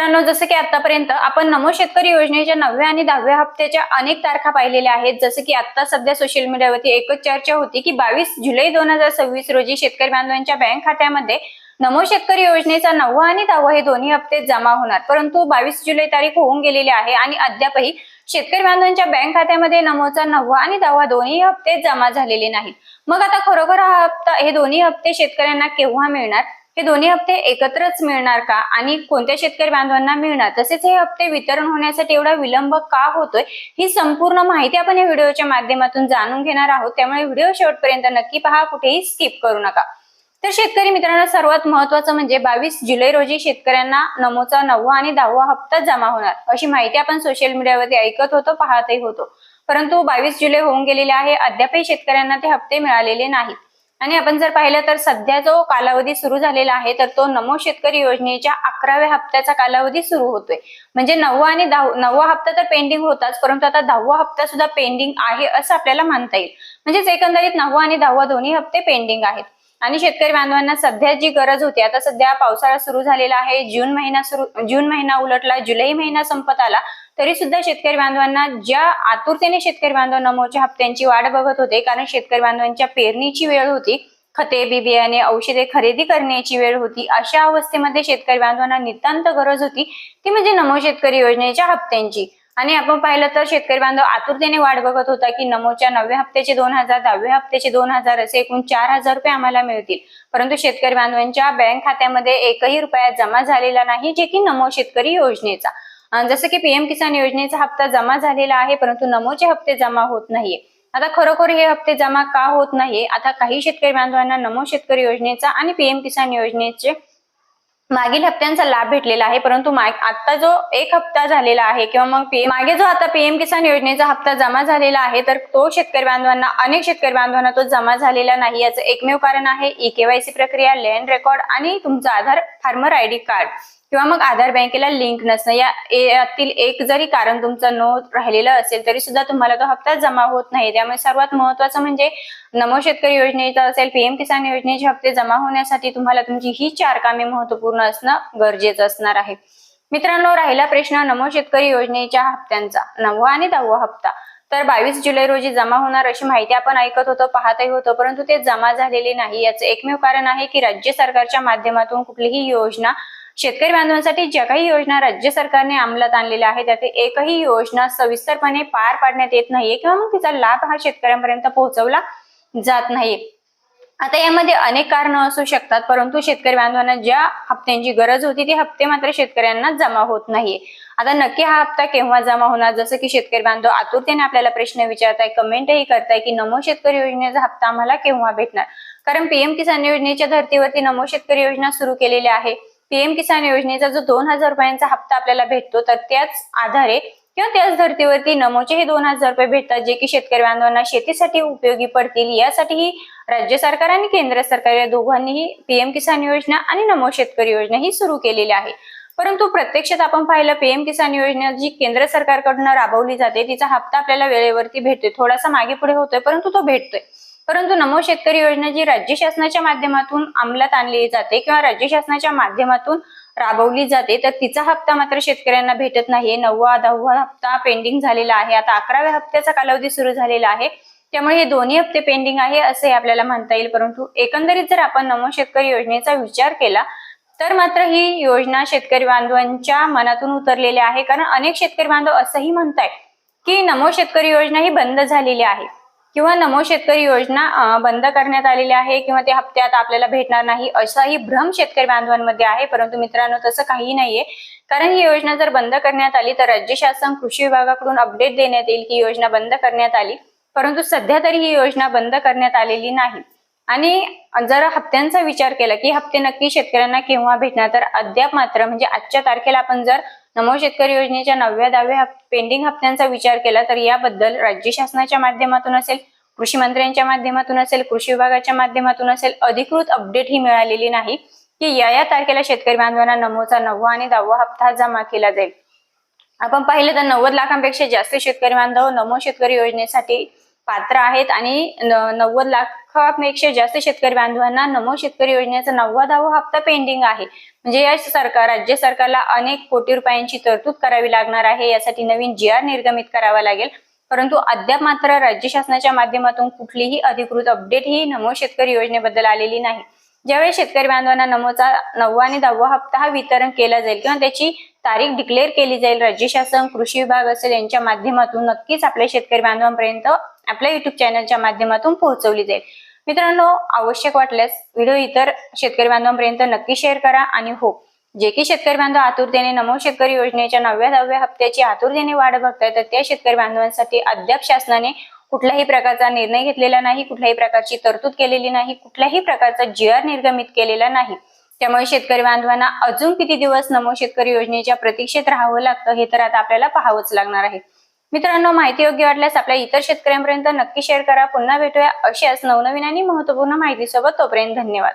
मित्रांनो, जसं की आतापर्यंत आपण नमो शेतकरी योजनेच्या 9व्या आणि 10व्या हप्त्याच्या अनेक तारखा पाहिलेल्या आहेत। जसं की आता सध्या सोशल मीडियावरती एकच चर्चा होती की 22 जुलै 2026 रोजी शेतकरी बांधवांच्या बँक खात्यामध्ये नमो शेतकरी योजनेचा 9वा आणि 10वा हे दोन्ही हप्ते जमा होणार। परंतु 22 जुलै तारीख होऊन गेलेली आहे आणि अद्यापही शेतकरी बांधवांच्या बँक खात्यामध्ये नमोचा 9वा आणि 10वा दोन्ही हप्ते जमा झालेले नाहीत। मग आता खरोखर हा हप्ता हे दोन्ही हप्ते शेतकऱ्यांना केव्हा मिळणार, हे दोन्ही हप्ते एकत्रच मिळणार का आणि कोणत्या शेतकरी बांधवांना मिळणार, तसेच हे हप्ते वितरण होण्यासाठी एवढा विलंब का होतोय, ही संपूर्ण माहिती आपण या व्हिडिओच्या माध्यमातून जाणून घेणार आहोत। त्यामुळे व्हिडिओ शेवटपर्यंत नक्की पहा, कुठेही स्किप करू नका। तर शेतकरी मित्रांनो, सर्वात महत्त्वाचं म्हणजे 22 जुलै रोजी शेतकऱ्यांना नमोचा 9वा आणि 10वा हप्ता जमा होणार अशी माहिती आपण सोशल मीडियावरती ऐकत होतो, पाहतही होतो। परंतु 22 जुलै होऊन गेलेले आहे, अद्यापही शेतकऱ्यांना ते हप्ते मिळालेले नाहीत। आणि आपण जर पाहिलं तर सध्या जो कालावधी सुरू झालेला आहे तर तो नमो शेतकरी योजनेच्या 11व्या हप्त्याचा कालावधी सुरू होतोय। म्हणजे 9वा हप्ता तर पेंडिंग होताच, परंतु आता 10वा हप्ता सुद्धा पेंडिंग आहे असं आपल्याला म्हणता येईल। म्हणजेच एकंदरीत 9वा आणि 10वा दोन्ही हप्ते पेंडिंग आहेत। आणि शेतकरी बांधवांना सध्या जी गरज होती, आता सध्या पावसाळा सुरू झालेला आहे, जून महिना उलटला, जुलै महिना संपत आला, तरी सुद्धा शेतकरी बांधवांना ज्या आतुरतेने शेतकरी बांधव नमोच्या हप्त्यांची वाट बघत होते, कारण शेतकरी बांधवांच्या पेरणीची वेळ होती, खते बियाणे औषधे खरेदी करण्याची वेळ होती, अशा अवस्थेमध्ये शेतकरी बांधवांना नितांत गरज होती ती म्हणजे नमो शेतकरी योजनेच्या हप्त्यांची। आणि आपण पाहिलं तर शेतकरी बांधव आतुरतेने वाट बघत होता की नमोच्या 9व्या हप्त्याचे 2000, 10व्या हप्त्याचे 2000 असे एकूण 4000 रुपये आम्हाला मिळतील। परंतु शेतकरी बांधवांच्या बँक खात्यामध्ये एकही रुपया जमा झालेला नाही, जे की नमो शेतकरी योजनेचा। जसं की पीएम किसान योजनेचा हप्ता जमा झालेला आहे, परंतु नमोचे हप्ते जमा होत नाहीये। आता खरोखर हे हप्ते जमा का होत नाहीये? आता काही शेतकरी बांधवांना नमो शेतकरी योजनेचा आणि पीएम किसान योजनेचे मागील हप्त्यांचा लाभ भेटलेला आहे, परंतु आता जो एक हप्ता झालेला आहे किंवा मग मागे जो आता पीएम किसान योजनेचा हप्ता जमा झालेला आहे, तर तो शेतकरी बांधवांना अनेक शेतकरी बांधवांना तो जमा झालेला नाही। याचं एकमेव कारण आहे ई-केवायसी प्रक्रिया, लँड रेकॉर्ड आणि तुमचं आधार फार्मर आयडी कार्ड किंवा मग आधार बँकेला लिंक नसणं। यातील एक जरी कारण तुमचं नो राहिलेलं असेल तरी सुद्धा तुम्हाला तो हप्ता जमा होत नाही। त्यामुळे सर्वात महत्त्वाचं म्हणजे नमो शेतकरी योजनेचा असेल, पीएम किसान योजनेचे हप्ते जमा होण्यासाठी तुम्हाला तुमची ही 4 कामे महत्त्वपूर्ण असणं गरजेचं असणार आहे। मित्रांनो, राहिला प्रश्न नमो शेतकरी योजनेच्या हप्त्यांचा 9वा आणि 10वा हप्ता, तर 22 जुलै रोजी जमा होणार अशी माहिती आपण ऐकत होतो, पाहतही होतो, परंतु ते जमा झालेले नाही। याचं एकमेव कारण आहे की राज्य सरकारच्या माध्यमातून कुठलीही योजना, शेतकरी बांधवांसाठी ज्या काही योजना राज्य सरकारने अंमलात आणलेल्या आहेत त्यातील एकही योजना सविस्तरपणे पार पाडण्यात येत नाहीये किंवा मग तिचा लाभ हा शेतकऱ्यांपर्यंत पोहोचवला जात नाही। आता यामध्ये अनेक कारणं असू शकतात, परंतु शेतकरी बांधवांना ज्या हप्त्यांची गरज होती ते हप्ते मात्र शेतकऱ्यांना जमा होत नाहीये। आता नक्की हा हप्ता केव्हा जमा होणार? जसं की शेतकरी बांधव आतुरतेने आपल्याला प्रश्न विचारताय, कमेंटही करताय की नमो शेतकरी योजनेचा हप्ता आम्हाला केव्हा भेटणार? कारण पीएम किसान योजनेच्या धर्तीवरती नमो शेतकरी योजना सुरू केलेली आहे। पीएम किसान योजनेचा जो 2000 रुपयांचा हप्ता आपल्याला भेटतो, तर त्याच आधारे किंवा त्याच धर्तीवरती नमोचे हे 2000 रुपये भेटतात, जे की शेतकरी बांधवांना शेतीसाठी उपयोगी पडतील। यासाठीही राज्य सरकार आणि केंद्र सरकार या दोघांनीही पीएम किसान योजना आणि नमो शेतकरी योजना ही सुरू केलेली आहे। परंतु प्रत्यक्षात आपण पाहिलं, पीएम किसान योजना जी केंद्र सरकारकडून राबवली जाते तिचा हप्ता आपल्याला वेळेवरती भेटतोय, थोडासा मागे पुढे होतोय परंतु तो भेटतोय। परंतु नमो शेतकरी योजना जी राज्य शासनाच्या माध्यमातून अंमलात आणली जाते किंवा राज्य शासनाच्या माध्यमातून राबवली जाते, तर तिचा हप्ता मात्र शेतकऱ्यांना भेटत नाहीये। 9वा 10वा हप्ता पेंडिंग झालेला आहे, आता 11व्या हप्त्याचा कालावधी सुरू झालेला आहे, त्यामुळे हे दोन्ही हप्ते पेंडिंग आहे असे आपल्याला म्हणता येईल। परंतु एकंदरीत जर आपण नमो शेतकरी योजनेचा विचार केला तर मात्र ही योजना शेतकरी बांधवांच्या मनातून उतरलेली आहे, कारण अनेक शेतकरी बांधव असंही म्हणताय की नमो शेतकरी योजना ही बंद झालेली आहे किंवा नमो शेतकरी योजना बंद करण्यात आलेली आहे किंवा ते हप्ते आता आपल्याला भेटणार नाही, असाही भ्रम शेतकरी बांधवांमध्ये आहे। परंतु मित्रांनो, तसं काही नाहीये, कारण ही योजना जर बंद करण्यात आली तर राज्य शासन कृषी विभागाकडून अपडेट देण्यात येईल की योजना बंद करण्यात आली, परंतु सध्या तरी ही योजना बंद करण्यात आलेली नाही। आणि जर हप्त्यांचा विचार केला की हप्ते नक्की शेतकऱ्यांना केव्हा भेटणार, तर अद्याप मात्र म्हणजे आजच्या तारखेला आपण जर नमो शेतकरी योजनेच्या 9व्या 10व्या पेंडिंग हप्त्यांचा विचार केला तर याबद्दल राज्य शासनाच्या माध्यमातून असेल, कृषी मंत्र्यांच्या माध्यमातून असेल, कृषी विभागाच्या माध्यमातून असेल, अधिकृत अपडेट ही मिळालेली नाही की या तारखेला शेतकरी बांधवांना नमोचा 9वा आणि 10वा हप्ता जमा केला जाईल। आपण पाहिलं तर 90 लाखांपेक्षा जास्त शेतकरी बांधव नमो शेतकरी योजनेसाठी पात्र आहेत आणि 90 लाखापेक्षा जास्त शेतकरी बांधवांना नमो शेतकरी योजनेचा 90वा हप्ता पेंडिंग आहे. म्हणजे या राज्य सरकारला अनेक कोटी रुपयांची तरतूद करावी लागणार आहे. यासाठी नवीन GR निर्गमित करावा लागेल. परंतु अद्याप मात्र राज्य शासनाच्या माध्यमातून कुठलीही अधिकृत अपडेट ही नमो शेतकरी योजनेबद्दल आलेली नाही. ज्यावेळी शेतकरी बांधवांना नमोचा 9वा आणि 10वा हप्ता हा वितरण केला जाईल किंवा त्याची तारीख डिक्लेअर केली जाईल, राज्य शासन, कृषी विभाग असेल यांच्या माध्यमातून नक्कीच आपल्या शेतकरी बांधवांपर्यंत आपल्या युट्यूब चॅनलच्या माध्यमातून पोहोचवली जाईल. मित्रांनो, आवश्यक वाटल्यास व्हिडिओ इतर शेतकरी बांधवांपर्यंत नक्की शेअर करा. आणि हो, जे की शेतकरी बांधव आतुरतेने नमो शेतकरी योजनेच्या 9व्या 10व्या हप्त्याची आतुरतेने वाट बघताय, तर त्या शेतकरी बांधवांसाठी अद्याप शासनाने कुठल्याही प्रकारचा निर्णय घेतलेला नाही, कुठल्याही प्रकारची तरतूद केलेली नाही, कुठल्याही प्रकारचा GR निर्गमित केलेला नाही. त्यामुळे शेतकरी बांधवांना अजून किती दिवस नमो शेतकरी योजनेच्या प्रतीक्षेत राहावं लागतं हे तर आता आपल्याला पाहावंच लागणार आहे. मित्रांनो, माहिती योग्य वाटल्यास आपल्या इतर शेतकऱ्यांपर्यंत नक्की शेअर करा. पुन्हा भेटूया अशाच नवनवीन आणि महत्त्वपूर्ण माहितीसोबत. तोपर्यंत धन्यवाद.